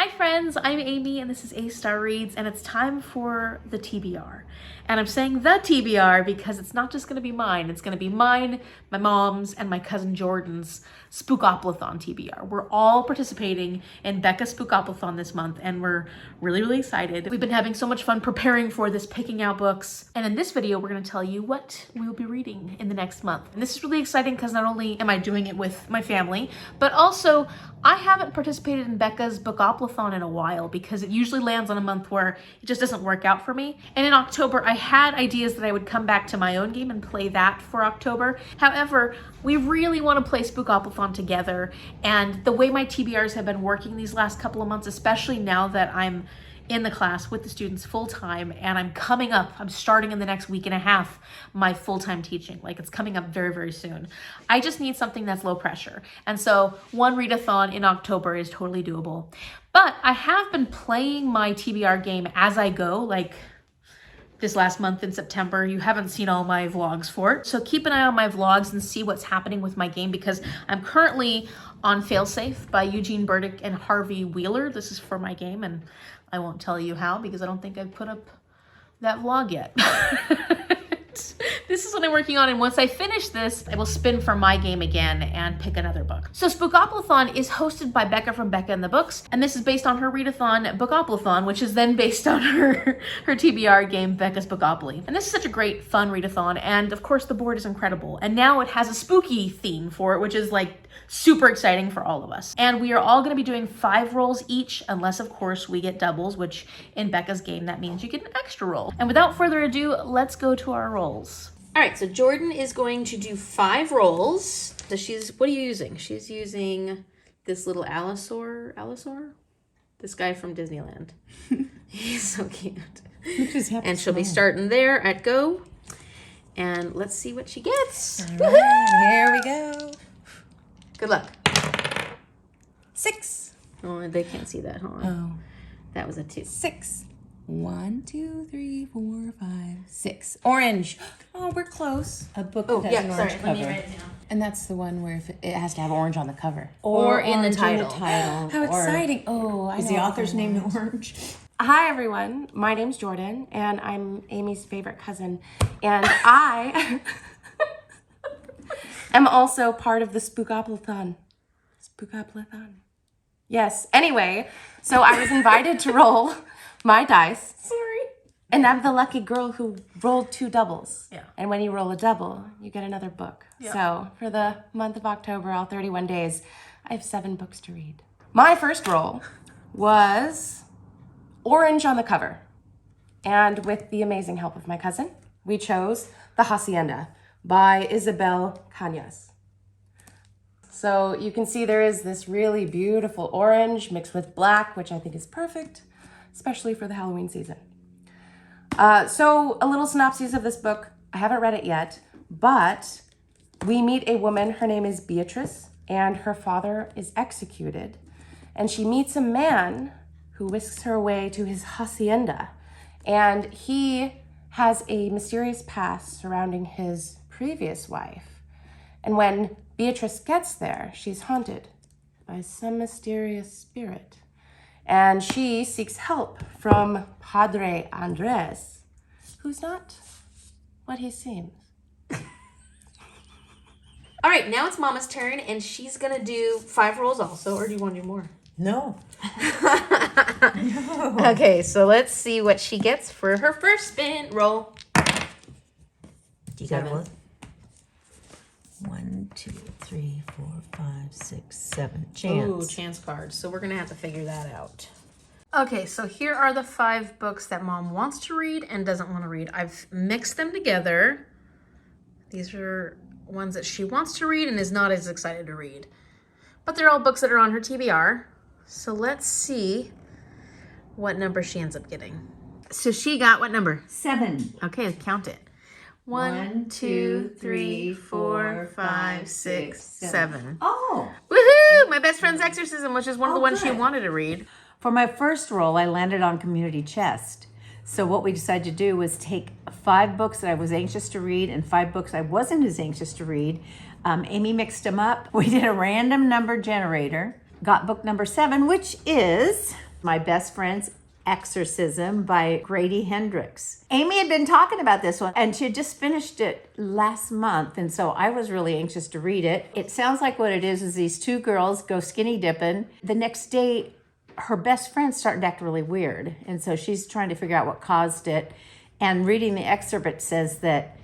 Hi friends, I'm Amy and this is A-Star Reads and it's time for the TBR. And I'm saying the TBR because it's not just going to be mine, it's going to be mine, my mom's, and my cousin Jordan's Spookoplathon TBR. We're all participating in Becca's Spookoplathon this month and we're really excited. We've been having so much fun preparing for this, picking out books. And in this video, we're going to tell you what we will be reading in the next month. And this is really exciting because not only am I doing it with my family, but also I haven't participated in Becca's Bookoplathon in a while because it usually lands on a month where it just doesn't work out for me. And in October, I had ideas that I would come back to my own game and play that for October. However, we really want to play Spookoplathon together. And the way my TBRs have been working these last couple of months, especially now that I'm in the class with the students full-time and I'm starting in the next week and a half my full-time teaching. Like it's coming up very soon. I just need something that's low pressure. And so one readathon in October is totally doable. But I have been playing my TBR game as I go, like this last month in September. You haven't seen all my vlogs for it. So keep an eye on my vlogs and see what's happening with my game because I'm currently on Failsafe by Eugene Burdick and Harvey Wheeler. This is for my game and I won't tell you how because I don't think I've put up that vlog yet. This is what I'm working on, and once I finish this, I will spin for my game again and pick another book. So Spookoplathon is hosted by Becca from Becca and the Books, and this is based on her readathon, Bookoplathon, which is then based on her TBR game, Becca's Bookopoly. And this is such a great, fun readathon, and of course the board is incredible. And now it has a spooky theme for it, which is like super exciting for all of us. And we are all gonna be doing 5 rolls each, unless of course we get doubles, which in Becca's game, that means you get an extra roll. And without further ado, let's go to our rolls. All right, so Jordan is going to do 5 rolls. So what are you using? She's using this little Allosaur? This guy from Disneyland. He's so cute. And she'll be starting there at go. And let's see what she gets. All right, here we go. Good luck. 6. Oh, they can't see that, huh? Oh. That was a 2. 6. 1, 2, 3, 4, 5, 6. Orange. Oh, we're close. A book that has an orange cover. Let me write it down. And that's the one where it has to have orange on the cover. Or in the title. How exciting. Oh, I know. Is the author's name Orange? Hi everyone, my name's Jordan and I'm Amy's favorite cousin and I am also part of the Spookoplathon. Yes, anyway, so I was invited to roll my dice. Sorry. And I'm the lucky girl who rolled 2 doubles. Yeah. And when you roll a double, you get another book. Yeah. So for the month of October, all 31 days, I have 7 books to read. My first roll was orange on the cover. And with the amazing help of my cousin, we chose The Hacienda by Isabel Cañas. So you can see there is this really beautiful orange mixed with black, which I think is perfect, especially for the Halloween season. So a little synopsis of this book. I haven't read it yet, but we meet a woman. Her name is Beatrice, and her father is executed. And she meets a man who whisks her away to his hacienda. And he has a mysterious past surrounding his previous wife. And when Beatrice gets there, she's haunted by some mysterious spirit. And she seeks help from Padre Andres, who's not what he seems. All right, now it's Mama's turn, and she's gonna do 5 rolls also, or do you want to do more? No. No. Okay, so let's see what she gets for her first spin. Roll. You got one? 1, 2, 3, 4, 5, 6, 7. Chance. Ooh, chance cards. So we're gonna have to figure that out. Okay, so here are the 5 books that Mom wants to read and doesn't want to read. I've mixed them together. These are ones that she wants to read and is not as excited to read. But they're all books that are on her TBR. So let's see what number she ends up getting. So she got what number? 7. Okay, count it. 1, 2, 3, 4, 5, 6, 7. Oh. Woohoo! My best friend's exorcism, which is one of the ones she good. wanted to read. For my first roll, I landed on Community Chest. So what we decided to do was take 5 books that I was anxious to read and 5 books I wasn't as anxious to read. Amy mixed them up. We did a random number generator, got book number 7, which is My Best Friend's Exorcism by Grady Hendrix. Amy had been talking about this one and she had just finished it last month. And so I was really anxious to read it. It sounds like what it is these two girls go skinny dipping. The next day, her best friend's starting to act really weird. And so she's trying to figure out what caused it. And reading the excerpt, it says that,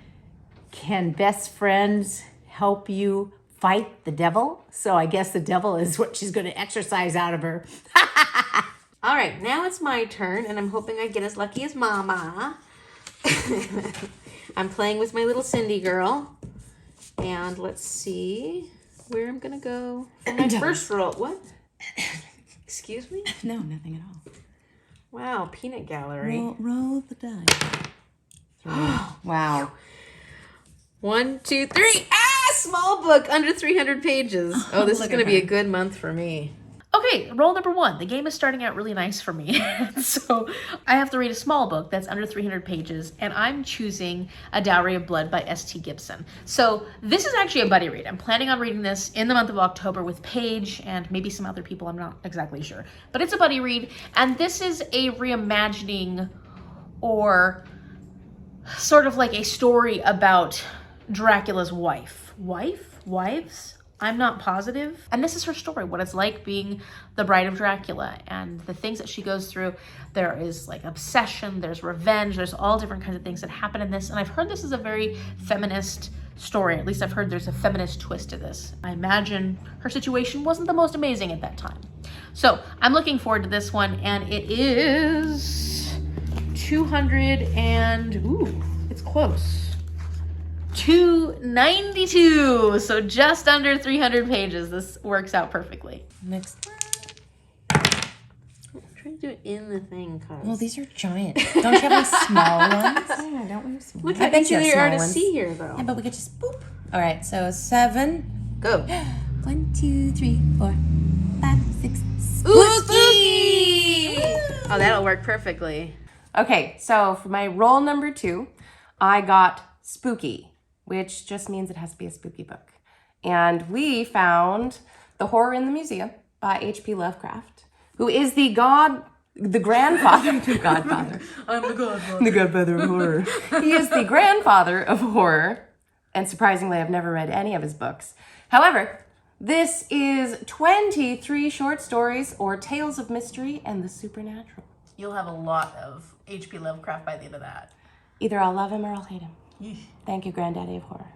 can best friends help you fight the devil? So I guess the devil is what she's going to exercise out of her. All right, now it's my turn, and I'm hoping I get as lucky as Mama. I'm playing with my little Cindy girl. And let's see where I'm going to go for my first roll. What? Excuse me? No, nothing at all. Wow, peanut gallery. Roll the dice. Wow. 1, 2, 3. Ah, small book, under 300 pages. Oh, this is Look going to at be her. a good month for me. Okay, roll number 1. The game is starting out really nice for me. So I have to read a small book that's under 300 pages, and I'm choosing A Dowry of Blood by S.T. Gibson. So this is actually a buddy read. I'm planning on reading this in the month of October with Paige and maybe some other people. I'm not exactly sure. But it's a buddy read, and this is a reimagining or sort of like a story about Dracula's wife. Wives? I'm not positive. And this is her story, what it's like being the bride of Dracula and the things that she goes through. There is like obsession, there's revenge, there's all different kinds of things that happen in this. And I've heard this is a very feminist story. At least I've heard there's a feminist twist to this. I imagine her situation wasn't the most amazing at that time. So I'm looking forward to this one, and it is 200 and, ooh, it's close. 292, so just under 300 pages. This works out perfectly. Next. I'm trying to do it in the thing, cause Well, these are giant. Don't you have any small ones? Yeah, don't we have some? look I how bet easy you have they are small to ones. see here, though. Yeah, but we could just boop. All right, so 7. Go. 1, 2, 3, 4, 5, 6. Ooh, spooky! Oh, that'll work perfectly. Okay, so for my roll number 2, I got spooky, which just means it has to be a spooky book. And we found The Horror in the Museum by H.P. Lovecraft, who is the grandfather. The godfather. I'm the godfather. The godfather of horror. He is the grandfather of horror, and surprisingly, I've never read any of his books. However, this is 23 short stories or tales of mystery and the supernatural. You'll have a lot of H.P. Lovecraft by the end of that. Either I'll love him or I'll hate him. Thank you, Granddaddy of Horror.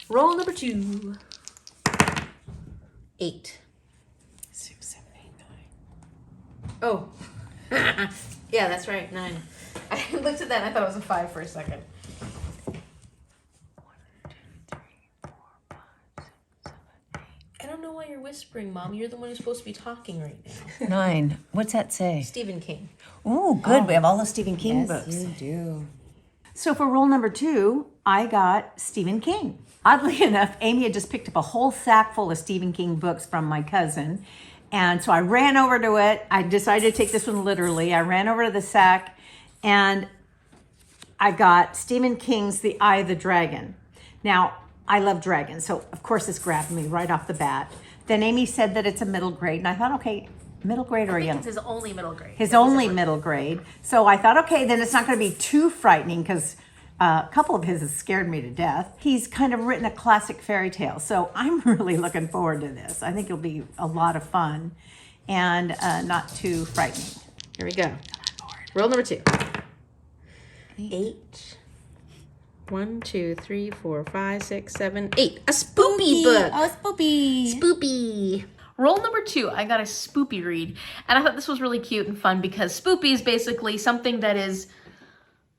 Roll number 2. 8. 6, 7, 8, 9. Oh. Yeah, that's right, 9. I looked at that and I thought it was a 5 for a second. 1, 2, 3, 4, 5, 6, 7, 8. I don't know why you're whispering, Mom. You're the one who's supposed to be talking right now. 9. What's that say? Stephen King. Ooh, good. We have all the Stephen King Yes, books. you do. So for roll number 2, I got Stephen King. Oddly enough, Amy had just picked up a whole sack full of Stephen King books from my cousin. And so I ran over to it. I decided to take this one literally. I ran over to the sack and I got Stephen King's The Eye of the Dragon. Now, I love dragons, so of course this grabbed me right off the bat. Then Amy said that it's a middle grade, and I thought, okay, middle grade or I think young? it's his only middle grade. His only middle grade. So I thought, okay, then it's not going to be too frightening because a couple of his has scared me to death. He's kind of written a classic fairy tale. So I'm really looking forward to this. I think it'll be a lot of fun and not too frightening. Here we go. Roll number 2. 8. 1, 2, 3, 4, 5, 6, 7, 8. A spoopy book. Oh, spoopy. Spoopy. Roll number 2, I got a spoopy read. And I thought this was really cute and fun because spoopy is basically something that is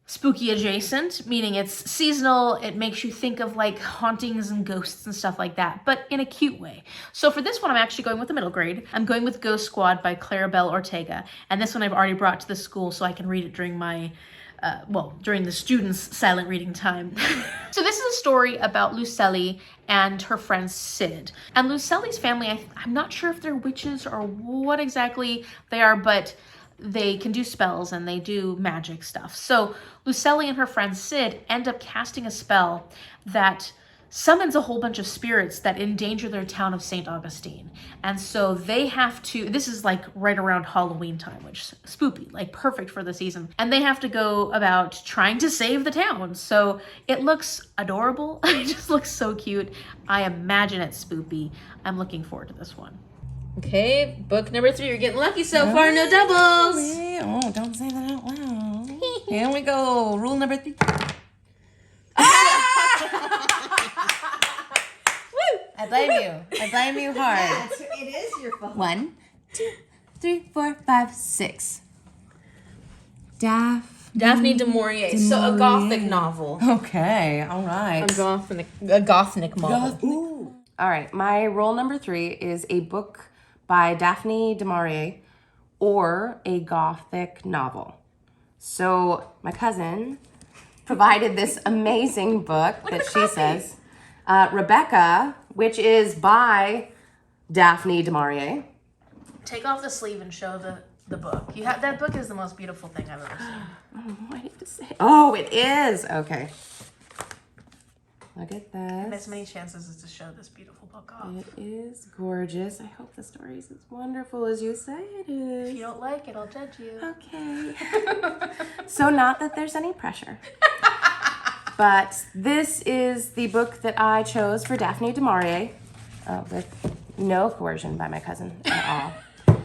spooky adjacent, meaning it's seasonal. It makes you think of like hauntings and ghosts and stuff like that, but in a cute way. So for this one, I'm actually going with the middle grade. I'm going with Ghost Squad by Claribel Ortega. And this one I've already brought to the school so I can read it during my during the students' silent reading time. So this is a story about Lucelli and her friend Sid. And Lucelli's family, I'm not sure if they're witches or what exactly they are, but they can do spells and they do magic stuff. So Lucelli and her friend Sid end up casting a spell that summons a whole bunch of spirits that endanger their town of St. Augustine. And so they have to, this is like right around Halloween time, which is spoopy, like perfect for the season. And they have to go about trying to save the town. So it looks adorable. It just looks so cute. I imagine it's spoopy. I'm looking forward to this one. Okay, book number 3. You're getting lucky so far. No doubles. Oh, don't say that out loud. Here we go. Rule number 3. I blame you. I blame you hard. It is your fault. 1, 2, 3, 4, 5, 6. Daphne du Maurier. So a gothic novel. Okay, all right. A gothic novel. Ooh. All right, my rule number 3 is a book by Daphne du Maurier or a gothic novel. So my cousin provided this amazing book that she says, Rebecca, which is by Daphne du Maurier. Take off the sleeve and show the book. That book is the most beautiful thing I've ever seen. Oh, I need to say. Oh, it is. Okay. Look at And this. as many chances as to show this beautiful book off. It is gorgeous. I hope the story is as wonderful as you say it is. If you don't like it, I'll judge you. Okay. So not that there's any pressure. But this is the book that I chose for Daphne du Maurier, with no coercion by my cousin at all.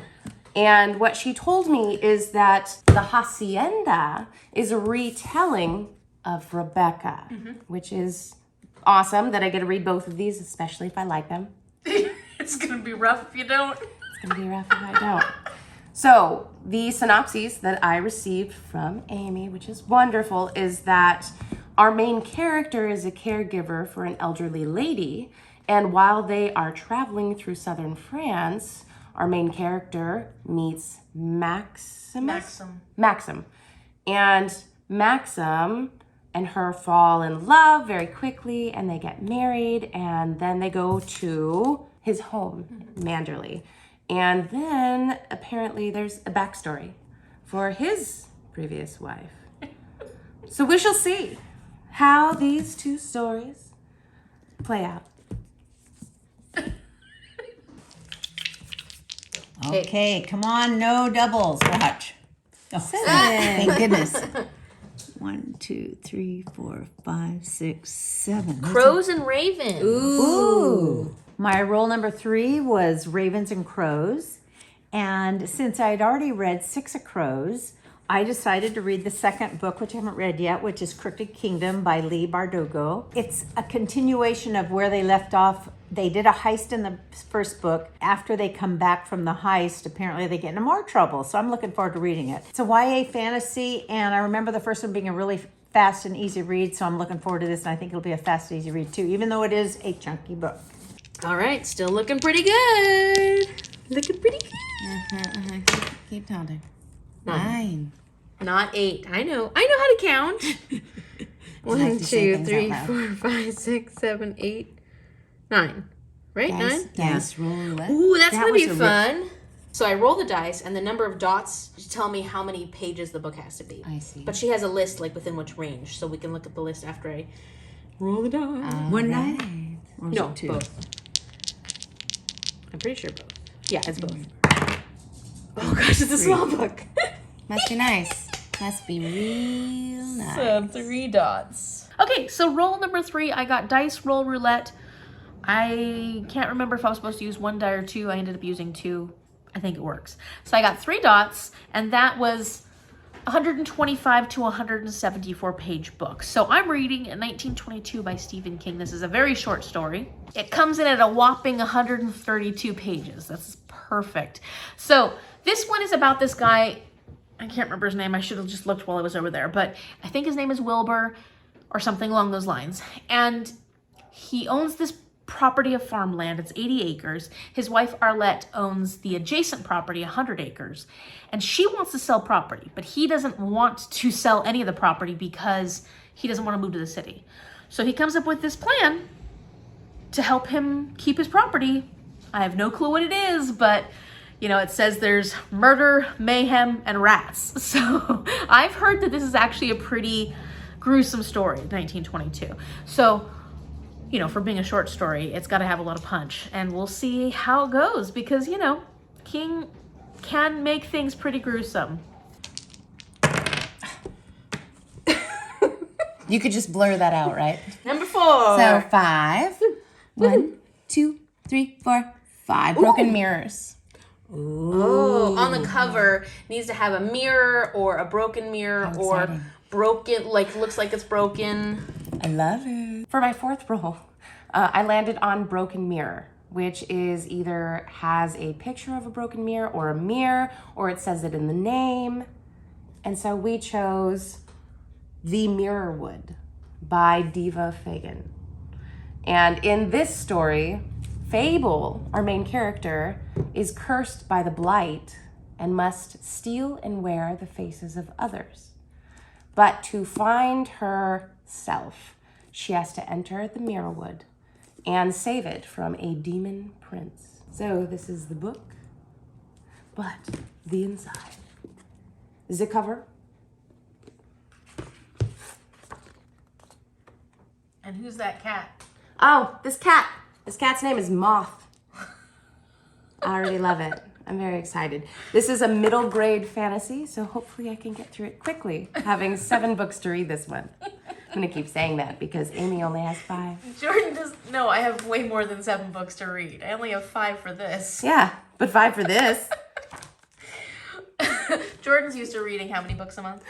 And what she told me is that the Hacienda is a retelling of Rebecca, which is awesome that I get to read both of these, especially if I like them. It's gonna be rough if you don't. It's gonna be rough if I don't. So the synopses that I received from Amy, which is wonderful, is that our main character is a caregiver for an elderly lady, and while they are traveling through southern France, our main character meets Maxim. And Maxim and her fall in love very quickly, and they get married, and then they go to his home, Manderley. And then apparently there's a backstory for his previous wife. So we shall see how these two stories play out. Okay, come on, no doubles. Watch. Oh, thank goodness. 1, 2, 3, 4, 5, 6, 7. Crows and Ravens. Ooh. My rule number 3 was Ravens and Crows. And since I had already read 6 of Crows, I decided to read the second book, which I haven't read yet, which is Crooked Kingdom by Lee Bardugo. It's a continuation of where they left off. They did a heist in the first book. After they come back from the heist, apparently they get into more trouble. So I'm looking forward to reading it. It's a YA fantasy, and I remember the first one being a really fast and easy read, so I'm looking forward to this, and I think it'll be a fast and easy read too, even though it is a chunky book. All right, still looking pretty good. Looking pretty good. Keep counting. 9. Not 8. I know how to count. 1, like to say 2, things 3, out 4, 5, 6, 7, 8, 9. Right? 9? Dice roulette. Ooh, that's That going to was be a fun. So I roll the dice, and the number of dots tell me how many pages the book has to be. I see. But she has a list, like, within which range, so we can look at the list after I roll the dice. One night? Or was No, it 2? both. I'm pretty sure both. Yeah, it's both. Oh gosh, it's a small book. Must be nice. Must be real nice. So 3 dots. Okay, so roll number 3, I got dice roll roulette. I can't remember if I was supposed to use 1 die or 2. I ended up using 2. I think it works. So I got 3 dots, and that was 125 to 174 page book. So I'm reading 1922 by Stephen King. This is a very short story. It comes in at a whopping 132 pages. That's perfect. So this one is about this guy. I can't remember his name. I should have just looked while I was over there, but I think his name is Wilbur or something along those lines. And he owns this property of farmland. It's 80 acres. His wife Arlette owns the adjacent property, 100 acres. And she wants to sell property, but he doesn't want to sell any of the property because he doesn't want to move to the city. So he comes up with this plan to help him keep his property. I have no clue what it is, but you know, it says there's murder, mayhem, and rats. So I've heard that this is actually a pretty gruesome story, 1922. So you know, for being a short story, it's got to have a lot of punch. And we'll see how it goes because, you know, King can make things pretty gruesome. You could just blur that out, right? Number 4. So 5. 1, 2, 3, 4, 5. Broken mirrors. Oh, on the cover needs to have a mirror or a broken mirror or exciting. broken, like looks like it's broken. I love it. For my 4th roll, I landed on broken mirror, which is either has a picture of a broken mirror, or it says it in the name. And so we chose The Mirror Wood by Diva Fagan. And in this story, Fable, our main character, is cursed by the blight and must steal and wear the faces of others. But to find herself, she has to enter the Mirror Wood and save it from a demon prince. So this is the book, but the inside. This is a cover. And who's that cat? Oh, this cat. This cat's name is Moth. I already love it. I'm very excited. This is a middle grade fantasy, so hopefully I can get through it quickly, having 7 books to read this month. I'm gonna keep saying that because Amy only has 5. Jordan does, no, I have way more than 7 books to read. I only have 5 for this. Yeah, but 5 for this. Jordan's used to reading how many books a month?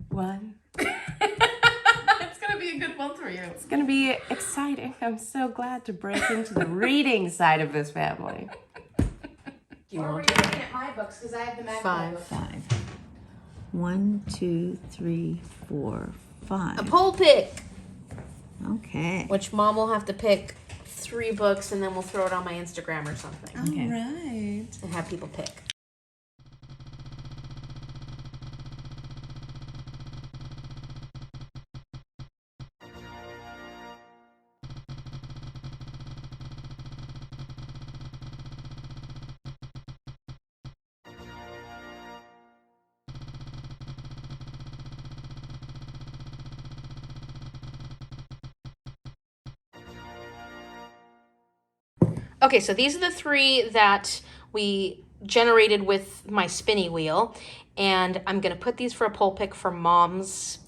1. It's gonna be a good month for you. It's gonna be exciting. I'm so glad to break into the reading side of this family. You Or were want you looking at my books? Because I have the magazine. 5. 1, 2, 3, 4, 5. a poll pick, Okay. which Mom will have to pick 3 books and then we'll throw it on my Instagram or something Okay. Right. and have people pick. Okay, so these are the 3 that we generated with my spinny wheel, and I'm gonna put these for a poll pick for Mom's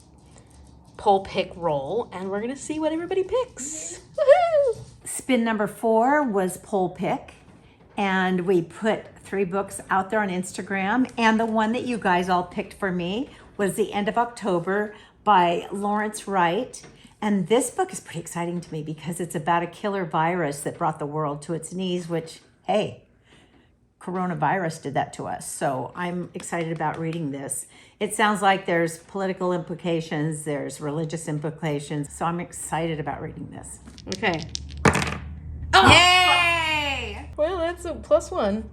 poll pick roll, and we're gonna see what everybody picks. Woohoo! Spin number 4 was poll pick, and we put 3 books out there on Instagram, and the one that you guys all picked for me was The End of October by Lawrence Wright. And this book is pretty exciting to me because it's about a killer virus that brought the world to its knees, which, hey, coronavirus did that to us. So I'm excited about reading this. It sounds like there's political implications, there's religious implications. So I'm excited about reading this. Okay. Yay! Well, that's a +1.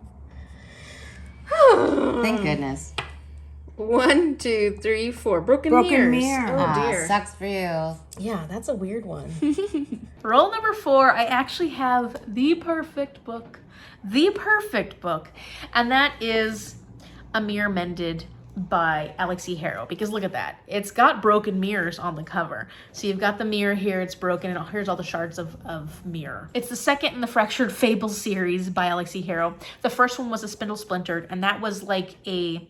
Thank goodness. 1, 2, 3, 4. Broken Broken mirrors. mirror. Oh dear. Sucks for you. Yeah, that's a weird one. Roll number 4, I actually have the perfect book. The perfect book. And that is A Mirror Mended by Alexi Harrow. Because look at that. It's got broken mirrors on the cover. So you've got the mirror here, it's broken, and here's all the shards of mirror. It's the second in the Fractured Fables series by Alexi Harrow. The first one was A Spindle Splintered, and that was like a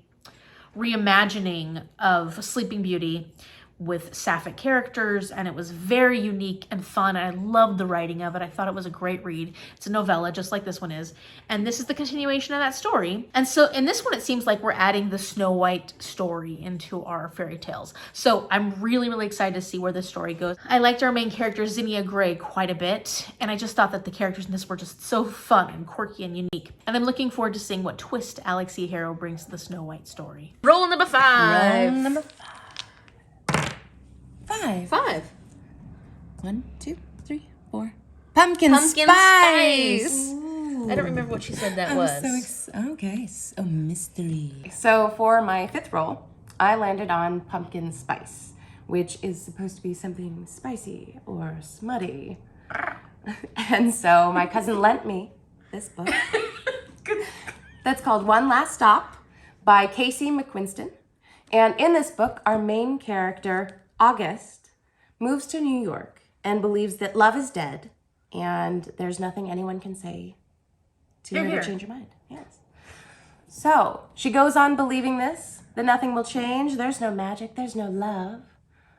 reimagining of Sleeping Beauty with sapphic characters, and it was very unique and fun. I loved the writing of it. I thought it was a great read. It's a novella, just like this one is. And this is the continuation of that story. And so in this one, it seems like we're adding the Snow White story into our fairy tales. So I'm really, really excited to see where this story goes. I liked our main character, Zinnia Gray, quite a bit. And I just thought that the characters in this were just so fun and quirky and unique. And I'm looking forward to seeing what twist Alexi Harrow brings to the Snow White story. Roll number 5. Roll number 5. 5. 1, 2, 3, 4. Pumpkin Pumpkin spice. I don't remember what she said that was. Okay, so mystery. So for my 5th roll, I landed on pumpkin spice, which is supposed to be something spicy or smutty. And so my cousin lent me this book. That's called One Last Stop by Casey McQuiston. And in this book, our main character, August, moves to New York and believes that love is dead And there's nothing anyone can say to her Here. to change her mind. Yes. So she goes on believing this, that nothing will change. There's no magic, there's no love,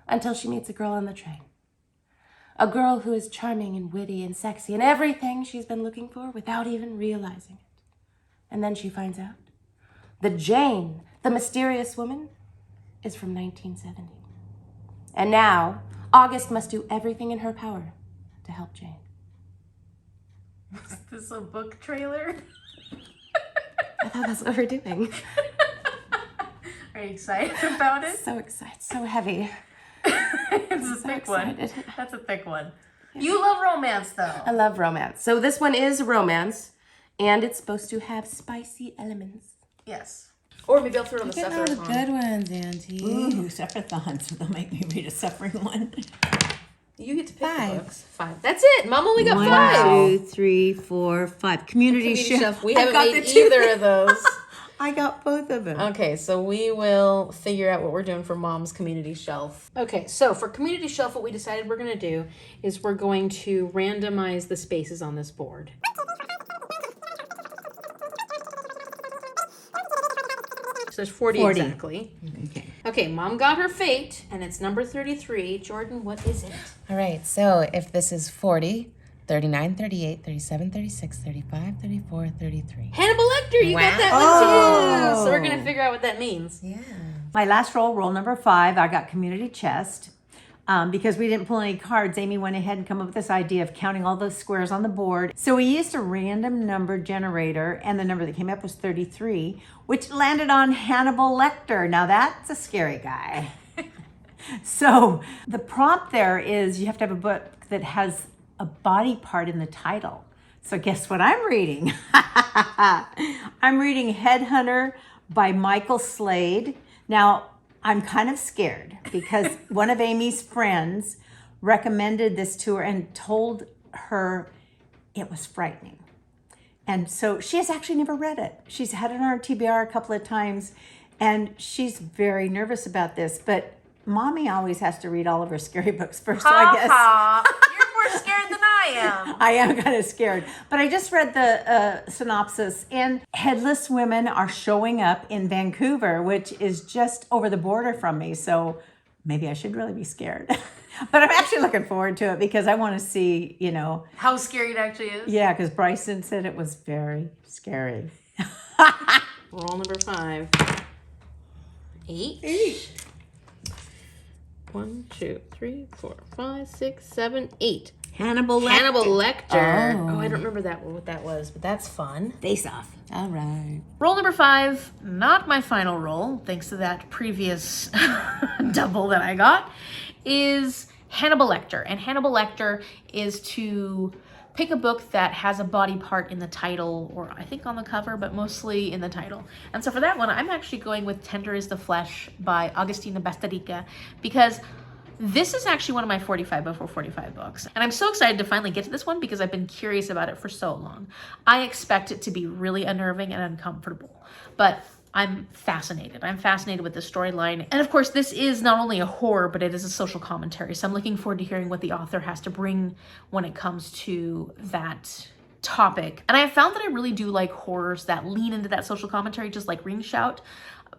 until she meets a girl on the train. A girl who is charming and witty and sexy and everything she's been looking for without even realizing it. And then she finds out that Jane, the mysterious woman, is from 1970. And now, August must do everything in her power to help Jane. Is this a book trailer? I thought that's what we're doing. Are you excited about it? So excited, so heavy. It's a So thick one. excited. That's a thick one. You love romance, though. I love romance. So this one is romance, and it's supposed to have spicy elements. Yes. Or maybe I'll throw on the Getting all the Sephiroth. good ones, Auntie. Ooh, Sephirothons. They'll make me read a suffering one. You get to pick Five. the books. 5. That's it. Mom only got 5. 1, 2, 3, 4, 5. Community shelf. We I haven't got made the two. either of those. I got both of them. Okay, so we will figure out what we're doing for Mom's community shelf. Okay, so for community shelf, what we decided we're going to do is we're going to randomize the spaces on this board. So there's 40 exactly. Okay, Mom got her fate, and it's number 33. Jordan, what is it? All right, so if this is 40, 39, 38, 37, 36, 35, 34, 33. Hannibal Lecter, you got that one too. So we're going to figure out what that means. Yeah. My last roll number 5, I got community chest. Because we didn't pull any cards, Amy went ahead and come up with this idea of counting all those squares on the board. So we used a random number generator, and the number that came up was 33, which landed on Hannibal Lecter. Now that's a scary guy. So the prompt there is you have to have a book that has a body part in the title. So guess what I'm reading? I'm reading Headhunter by Michael Slade. Now, I'm kind of scared because one of Amy's friends recommended this to her and told her it was frightening. And so she has actually never read it. She's had it on her TBR a couple of times, and she's very nervous about this. But Mommy always has to read all of her scary books first, so I guess. You're more scared than I am. I am kind of scared. But I just read the synopsis, and headless women are showing up in Vancouver, which is just over the border from me. So maybe I should really be scared. But I'm actually looking forward to it because I want to see, How scary it actually is. yeah, because Bryson said it was very scary. Roll number 5. 8. 1, 2, 3, 4, 5, 6, 7, 8. Hannibal Lecter. Hannibal Lecter. Oh, I don't remember what that was, but that's fun. Face Off. All right. Roll number 5, not my final roll, thanks to that previous double that I got, is Hannibal Lecter. And Hannibal Lecter is to pick a book that has a body part in the title, or I think on the cover, but mostly in the title. And so for that one, I'm actually going with Tender is the Flesh by Agustina Bastarica, because this is actually one of my 45 before 45 books. And I'm so excited to finally get to this one because I've been curious about it for so long. I expect it to be really unnerving and uncomfortable, but I'm fascinated. I'm fascinated with the storyline. And of course, this is not only a horror, but it is a social commentary. So I'm looking forward to hearing what the author has to bring when it comes to that topic. And I have found that I really do like horrors that lean into that social commentary, just like Ring Shout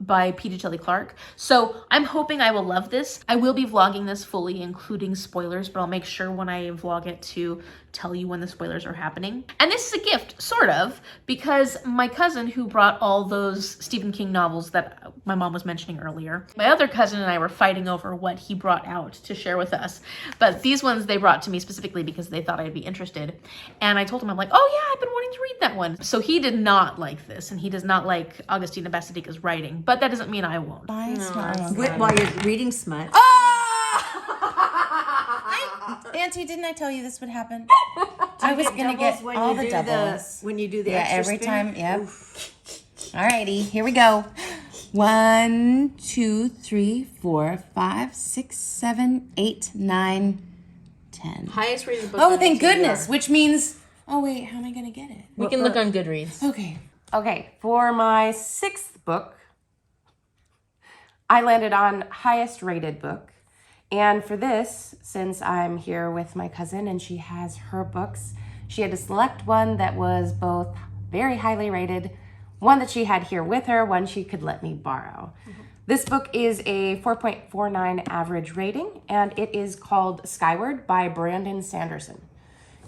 by P.J. Shelley Clark. So I'm hoping I will love this. I will be vlogging this fully, including spoilers, but I'll make sure when I vlog it to tell you when the spoilers are happening. And this is a gift, sort of, because my cousin who brought all those Stephen King novels that my mom was mentioning earlier, my other cousin and I were fighting over what he brought out to share with us. But these ones they brought to me specifically because they thought I'd be interested. And I told him, I'm like, oh yeah, I've been wanting to read that one. So he did not like this, and he does not like Agustina Bastarica's writing, but that doesn't mean I won't. While you're reading smut. Auntie, didn't I tell you this would happen? I was going to get all the doubles. When you do the Yeah, extra every spin? time. Yep. Alrighty, here we go. 1, 2, 3, 4, 5, 6, 7, 8, 9, 10. Highest rated book. Oh, thank goodness. Which means, oh wait, how am I going to get it? We can look on Goodreads. Okay. Okay, for my 6th book, I landed on highest rated book, And for this, since I'm here with my cousin and she has her books, she had to select one that was both very highly rated, one that she had here with her, one she could let me borrow. This book is a 4.49 average rating, and it is called Skyward by Brandon Sanderson.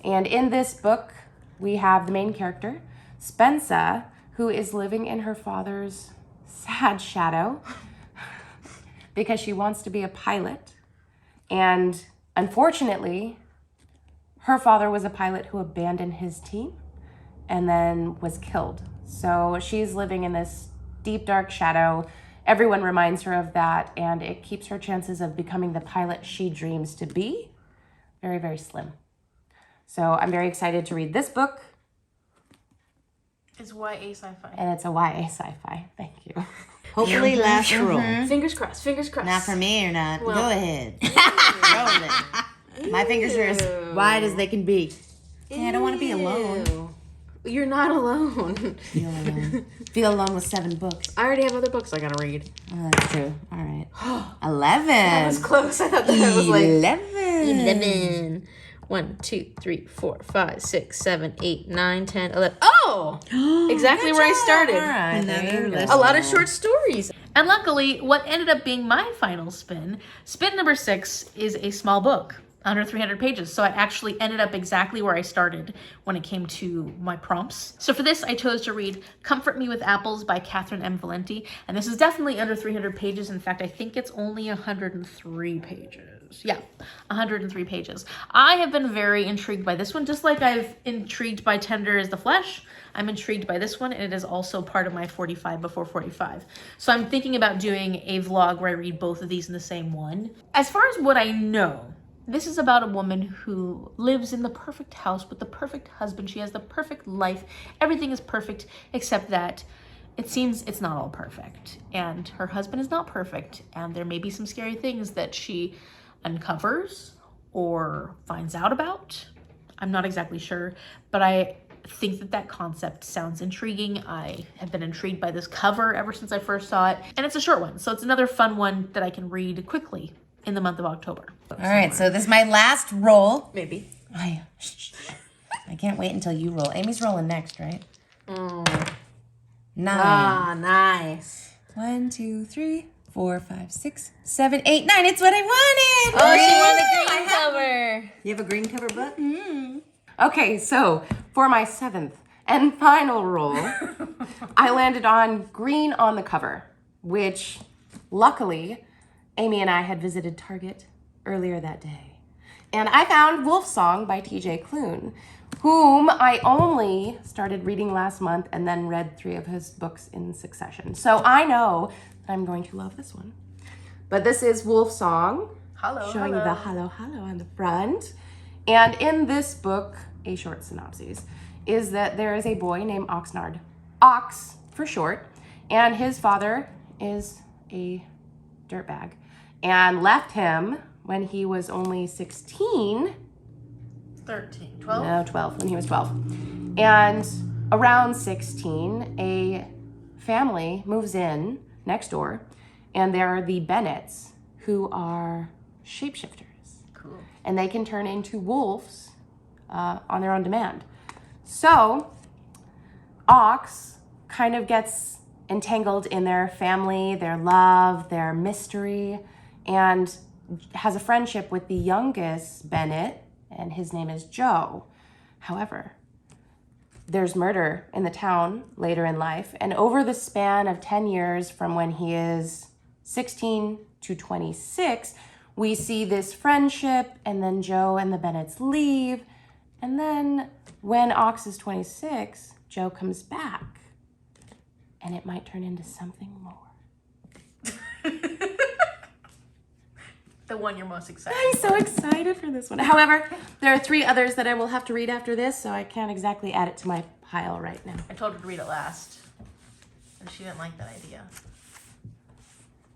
And in this book, we have the main character, Spensa, who is living in her father's sad shadow because she wants to be a pilot. And unfortunately, her father was a pilot who abandoned his team and then was killed. So she's living in this deep, dark shadow. Everyone reminds her of that, and it keeps her chances of becoming the pilot she dreams to be very, very slim. So I'm very excited to read this book. It's YA sci-fi. And it's a YA sci-fi. Thank you. Hopefully last roll. Fingers crossed, fingers crossed. Not for me or not. Go ahead. Roll it. My fingers are as wide as they can be. Yeah, I don't want to be alone. You're not alone. Feel alone. Feel alone with 7 books. I already have other books I gotta read. Oh, that's true. All right. 11. That was close. I thought that was like 11. 1, 2, 3, 4, 5, 6, 7, 8, 9, 10, 11. Oh! Exactly where I started. All right. There you go. A lot of short stories. And luckily, what ended up being my final spin number 6, is a small book, under 300 pages. So I actually ended up exactly where I started when it came to my prompts. So for this, I chose to read Comfort Me with Apples by Catherine M. Valenti. And this is definitely under 300 pages. In fact, I think it's only 103 pages. Yeah, 103 pages. I have been very intrigued by this one, just like I've intrigued by Tender as the Flesh. I'm intrigued by this one, and it is also part of my 45 before 45. So I'm thinking about doing a vlog where I read both of these in the same one. As far as what I know, this is about a woman who lives in the perfect house with the perfect husband. She has the perfect life. Everything is perfect, except that it seems it's not all perfect. And her husband is not perfect, and there may be some scary things that she uncovers or finds out about. I'm not exactly sure, but I think that that concept sounds intriguing. I have been intrigued by this cover ever since I first saw it, and it's a short one, so it's another fun one that I can read quickly in the month of October. All right, so this is my last roll. Maybe. I can't wait until you roll. Amy's rolling next, right? 9. Ah, nice. 1, 2, 3, 4, 5, 6, 7, 8, 9. It's what I wanted. Oh, she won the green cover. You have a green cover book? Okay, so for my 7th and final roll, I landed on Green on the Cover, which luckily Amy and I had visited Target earlier that day. And I found Wolf Song by TJ Klune, whom I only started reading last month and then read 3 of his books in succession. So I know that I'm going to love this one. But this is Wolf Song, showing the hello, hello on the front. And in this book, a short synopsis, is that there is a boy named Oxnard, Ox for short, and his father is a dirtbag and left him when he was only 16. 13, 12? No, 12, when he was 12. And around 16, a family moves in next door, and they're the Bennetts, who are shapeshifters. Cool. And they can turn into wolves on their own demand. So Ox kind of gets entangled in their family, their love, their mystery, and has a friendship with the youngest Bennett, and his name is Joe. However, there's murder in the town later in life, and over the span of 10 years from when he is 16 to 26, we see this friendship, and then Joe and the Bennetts leave, and then when Ox is 26, Joe comes back, and it might turn into something more. The one you're most excited I'm so excited for this one. However, there are 3 others that I will have to read after this, so I can't exactly add it to my pile right now. I told her to read it last, and she didn't like that idea.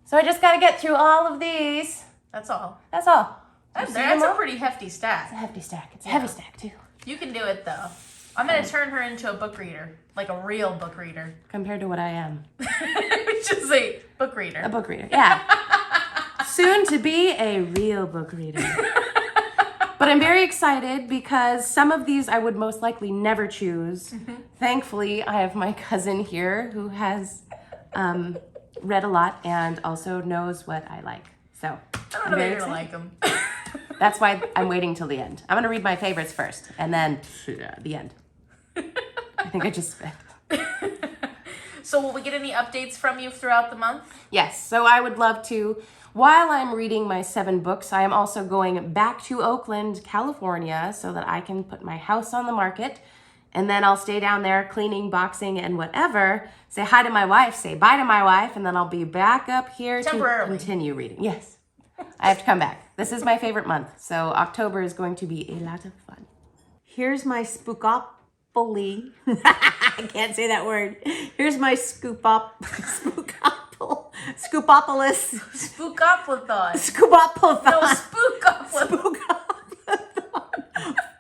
So I just got to get through all of these. That's all. That's all. That's See them a all? pretty hefty stack. It's a hefty stack. It's a heavy stack, too. You can do it, though. I'm going to turn her into a book reader, like a real book reader. Compared to what I am. Which is a book reader. A book reader, yeah. Soon to be a real book reader. But I'm very excited because some of these I would most likely never choose. Thankfully, I have my cousin here who has read a lot and also knows what I like. So I don't know if you're gonna like them. that's why I'm waiting till the end. I'm gonna read my favorites first and then the end. I think I just spit. So will we get any updates from you throughout the month? Yes, so I would love to. While I'm reading my 7 books, I am also going back to Oakland, California, so that I can put my house on the market. And then I'll stay down there cleaning, boxing, and whatever. Say hi to my wife, say bye to my wife, and then I'll be back up here to continue reading. Yes, I have to come back. This is my favorite month, so October is going to be a lot of fun. Here's my Spookopoly. I can't say that word. Here's my Spookopolis. Spookoplathon. Spookoplathon. No, Spookoplathon.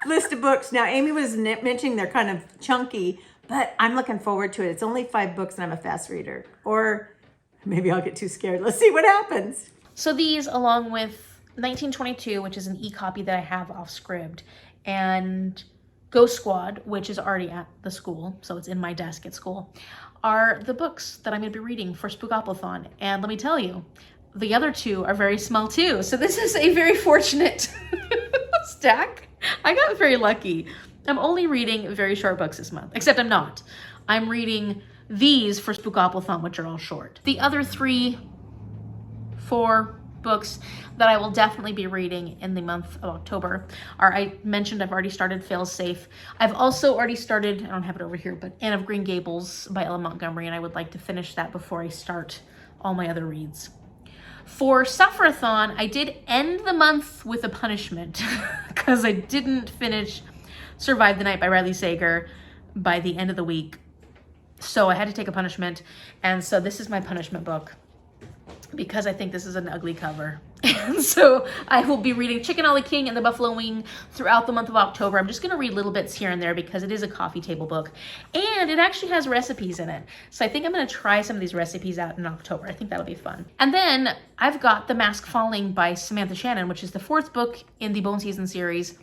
List of books. Now, Amy was mentioning they're kind of chunky, but I'm looking forward to it. It's only 5 books and I'm a fast reader. Or maybe I'll get too scared. Let's see what happens. So these, along with 1922, which is an e-copy that I have off Scribd, and Ghost Squad, which is already at the school, so it's in my desk at school, are the books that I'm going to be reading for Spookoplathon. And let me tell you, the other 2 are very small too. So this is a very fortunate stack. I got very lucky. I'm only reading very short books this month, except I'm not. I'm reading these for Spookoplathon, which are all short. The other 4 books that I will definitely be reading in the month of October are, I mentioned I've already started Fail Safe. I've also already started, I don't have it over here, but Anne of Green Gables by Ella Montgomery, and I would like to finish that before I start all my other reads. For Suffer-a-thon, I did end the month with a punishment because I didn't finish Survive the Night by Riley Sager by the end of the week. So I had to take a punishment, and so this is my punishment book, because I think this is an ugly cover. And so I will be reading Chicken Ollie King and the Buffalo Wing throughout the month of October. I'm just going to read little bits here and there because it is a coffee table book. And it actually has recipes in it. So I think I'm going to try some of these recipes out in October. I think that'll be fun. And then I've got The Mask Falling by Samantha Shannon, which is the 4th book in the Bone Season series.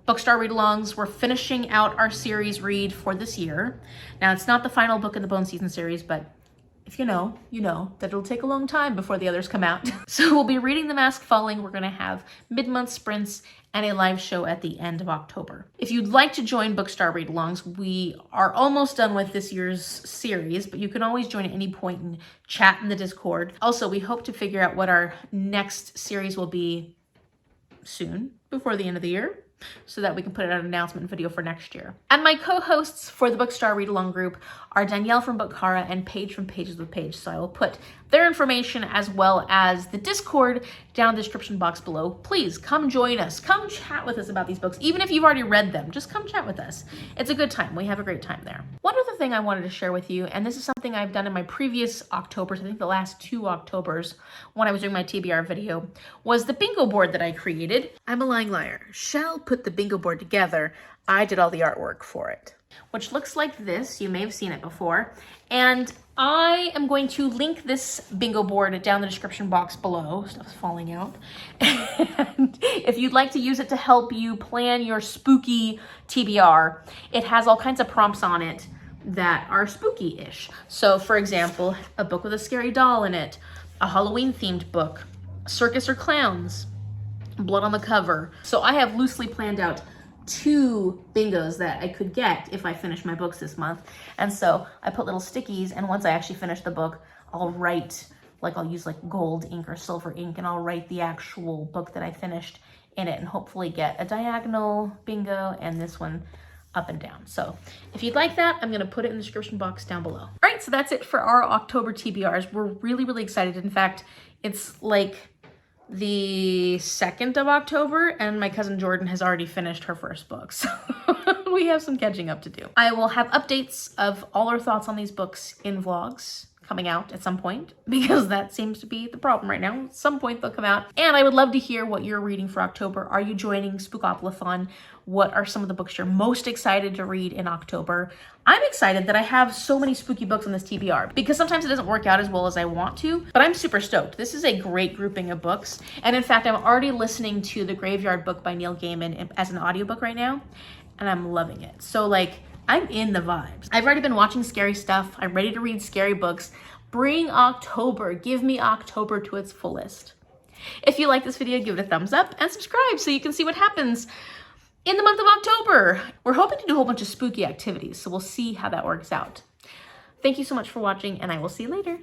bookStara Readalongs. We're finishing out our series read for this year. Now, it's not the final book in the Bone Season series, but if you know that it'll take a long time before the others come out. So we'll be reading The Mask Falling. We're going to have mid-month sprints and a live show at the end of October. If you'd like to join bookStara Readalongs, we are almost done with this year's series, but you can always join at any point and chat in the Discord. Also, we hope to figure out what our next series will be soon, before the end of the year, so that we can put out an announcement video for next year. And my co-hosts for the bookStara Read-Along group are Danielle from bookStara and Paige from Pages with Paige. So I will put their information as well as the Discord down in the description box below. Please come join us. Come chat with us about these books. Even if you've already read them, just come chat with us. It's a good time. We have a great time there. One other thing I wanted to share with you, and this is something I've done in my previous Octobers, I think the last 2 Octobers when I was doing my TBR video, was the bingo board that I created. I'm a lying liar. Shell put the bingo board together. I did all the artwork for it, which looks like this. You may have seen it before. And I am going to link this bingo board down the description box below. Stuff's falling out. And if you'd like to use it to help you plan your spooky TBR, it has all kinds of prompts on it that are spooky-ish. So for example, a book with a scary doll in it, a Halloween-themed book, circus or clowns, blood on the cover. So I have loosely planned out 2 bingos that I could get if I finish my books this month. And so I put little stickies, and once I actually finish the book, I'll write, like I'll use like gold ink or silver ink, and I'll write the actual book that I finished in it and hopefully get a diagonal bingo and this one up and down. So if you'd like that, I'm going to put it in the description box down below. All right, so that's it for our October TBRs. We're really, really excited. In fact, it's like the 2nd of October and my cousin Jordan has already finished her first book. So we have some catching up to do. I will have updates of all our thoughts on these books in vlogs coming out at some point, because that seems to be the problem right now. At some point they'll come out. And I would love to hear what you're reading for October. Are you joining Spookoplathon? What are some of the books you're most excited to read in October? I'm excited that I have so many spooky books on this TBR, because sometimes it doesn't work out as well as I want to, but I'm super stoked. This is a great grouping of books. And in fact, I'm already listening to The Graveyard Book by Neil Gaiman as an audiobook right now, and I'm loving it. So like, I'm in the vibes. I've already been watching scary stuff. I'm ready to read scary books. Bring October. Give me October to its fullest. If you like this video, give it a thumbs up and subscribe so you can see what happens in the month of October. We're hoping to do a whole bunch of spooky activities, so we'll see how that works out. Thank you so much for watching, and I will see you later.